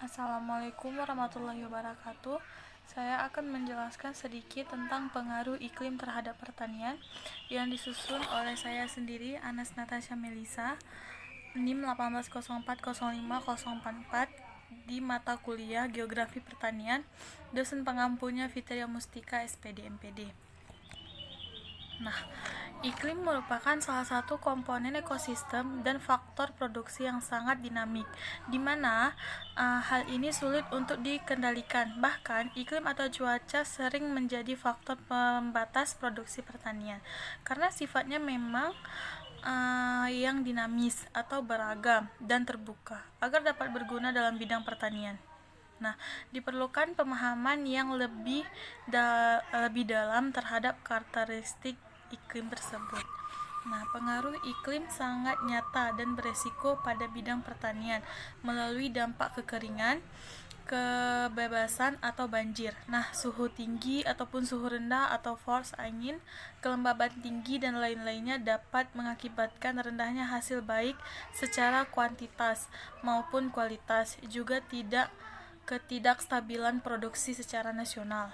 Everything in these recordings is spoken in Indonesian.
Assalamualaikum warahmatullahi wabarakatuh. Saya akan menjelaskan sedikit tentang pengaruh iklim terhadap pertanian yang disusun oleh saya sendiri, Anas Natasha Melisa, NIM 180405044 di mata kuliah Geografi Pertanian, dosen pengampunya Fitria Mustika, SPD MPD. Nah, iklim merupakan salah satu komponen ekosistem dan faktor produksi yang sangat dinamik, di mana hal ini sulit untuk dikendalikan. Bahkan, iklim atau cuaca sering menjadi faktor pembatas produksi pertanian, karena sifatnya memang yang dinamis atau beragam dan terbuka, agar dapat berguna dalam bidang pertanian. Nah, diperlukan pemahaman yang lebih dalam terhadap karakteristik iklim tersebut. Nah, pengaruh iklim sangat nyata dan beresiko pada bidang pertanian melalui dampak kekeringan, kebebasan atau banjir. Nah, suhu tinggi ataupun suhu rendah atau force angin, kelembaban tinggi dan lain-lainnya dapat mengakibatkan rendahnya hasil baik secara kuantitas maupun kualitas, juga ketidakstabilan produksi secara nasional.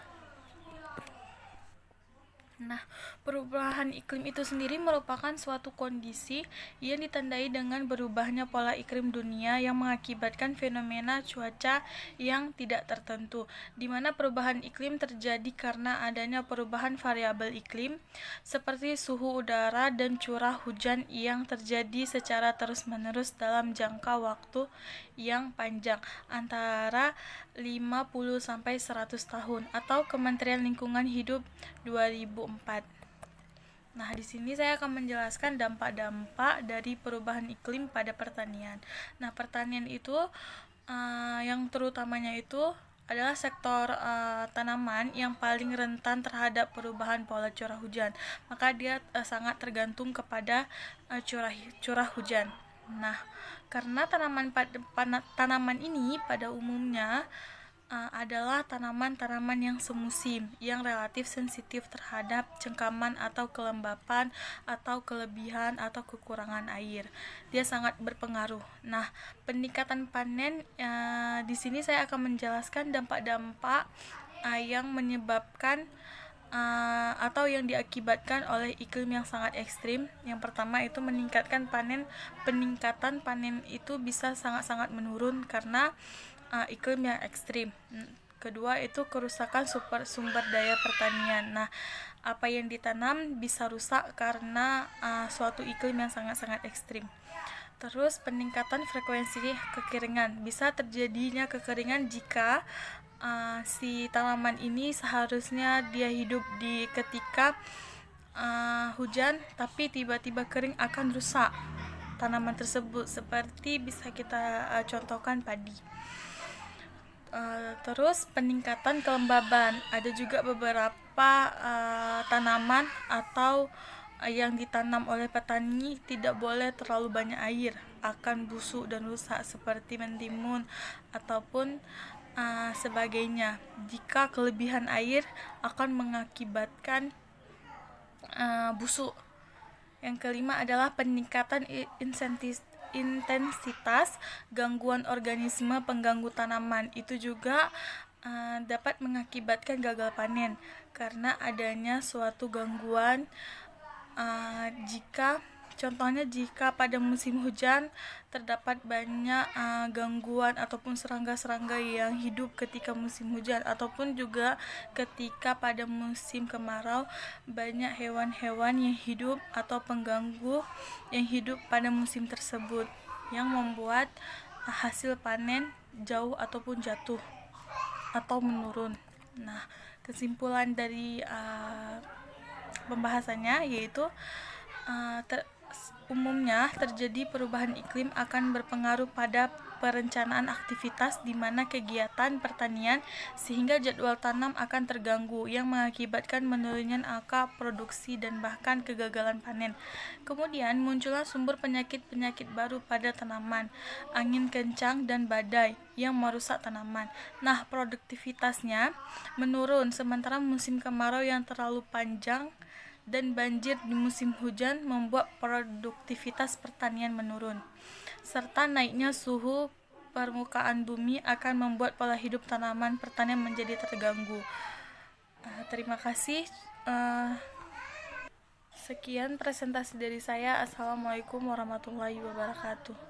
Nah, perubahan iklim itu sendiri merupakan suatu kondisi yang ditandai dengan berubahnya pola iklim dunia yang mengakibatkan fenomena cuaca yang tidak tertentu, di mana perubahan iklim terjadi karena adanya perubahan variabel iklim seperti suhu udara dan curah hujan yang terjadi secara terus-menerus dalam jangka waktu yang panjang, antara 50-100 tahun, atau Kementerian Lingkungan Hidup 2004. Nah, di sini saya akan menjelaskan dampak-dampak dari perubahan iklim pada pertanian. Nah, pertanian itu yang terutamanya itu adalah sektor tanaman yang paling rentan terhadap perubahan pola curah hujan. Maka dia sangat tergantung kepada curah hujan. Nah, karena tanaman ini pada umumnya adalah tanaman-tanaman yang semusim, yang relatif sensitif terhadap cengkaman atau kelembapan atau kelebihan atau kekurangan air. Dia sangat berpengaruh. Nah, peningkatan panen di sini saya akan menjelaskan dampak-dampak yang menyebabkan atau yang diakibatkan oleh iklim yang sangat ekstrim. Yang pertama itu peningkatan panen itu bisa sangat-sangat menurun karena iklim yang ekstrim. Kedua itu kerusakan sumber daya pertanian. Nah, apa yang ditanam bisa rusak karena suatu iklim yang sangat-sangat ekstrim. Terus peningkatan frekuensi kekeringan. Bisa terjadinya kekeringan jika si tanaman ini seharusnya dia hidup di ketika hujan, tapi tiba-tiba kering, akan rusak tanaman tersebut, seperti bisa kita contohkan padi. Terus peningkatan kelembaban. Ada juga beberapa tanaman atau yang ditanam oleh petani tidak boleh terlalu banyak air, akan busuk dan rusak, seperti mentimun ataupun sebagainya. Jika kelebihan air akan mengakibatkan busuk. Yang kelima adalah peningkatan intensitas gangguan organisme pengganggu tanaman. Itu juga dapat mengakibatkan gagal panen karena adanya suatu gangguan. Jika pada musim hujan terdapat banyak gangguan ataupun serangga-serangga yang hidup ketika musim hujan, ataupun juga ketika pada musim kemarau banyak hewan-hewan yang hidup atau pengganggu yang hidup pada musim tersebut, yang membuat hasil panen jauh ataupun jatuh atau menurun. Nah, kesimpulan dari pembahasannya yaitu umumnya terjadi perubahan iklim akan berpengaruh pada perencanaan aktivitas di mana kegiatan pertanian, sehingga jadwal tanam akan terganggu, yang mengakibatkan menurunnya angka produksi dan bahkan kegagalan panen. Kemudian muncullah sumber penyakit-penyakit baru pada tanaman, angin kencang dan badai yang merusak tanaman. Nah, produktivitasnya menurun, sementara musim kemarau yang terlalu panjang dan banjir di musim hujan membuat produktivitas pertanian menurun, serta naiknya suhu permukaan bumi akan membuat pola hidup tanaman pertanian menjadi terganggu. Terima kasih. Sekian presentasi dari saya. Assalamualaikum warahmatullahi wabarakatuh.